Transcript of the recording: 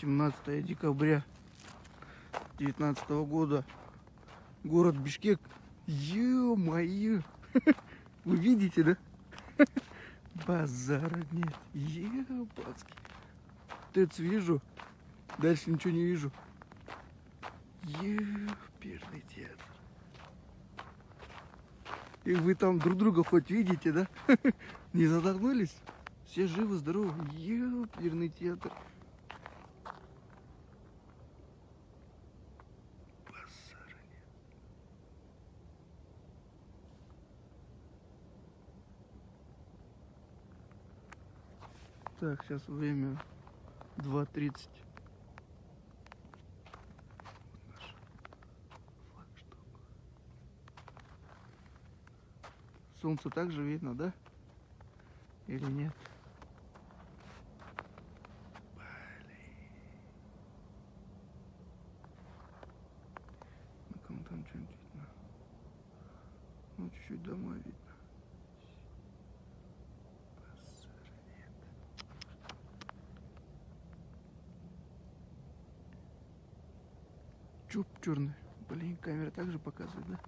17 декабря 2019 года. Город Бишкек. Ё-моё! Вы видите, да? Базара нет. Ебацки. ТЭЦ вижу. Дальше ничего не вижу. Ёперный театр. И вы там друг друга хоть видите, да? Не задохнулись? Все живы, здоровы. Ёперный театр. Базара нет. Так, сейчас время 2:30. Солнце также видно, да? Или нет? Блин. Ну, кому там что-нибудь видно? Ну, чуть-чуть домой видно. Базара нет. Чуб черный. Блин, камера также показывает, да?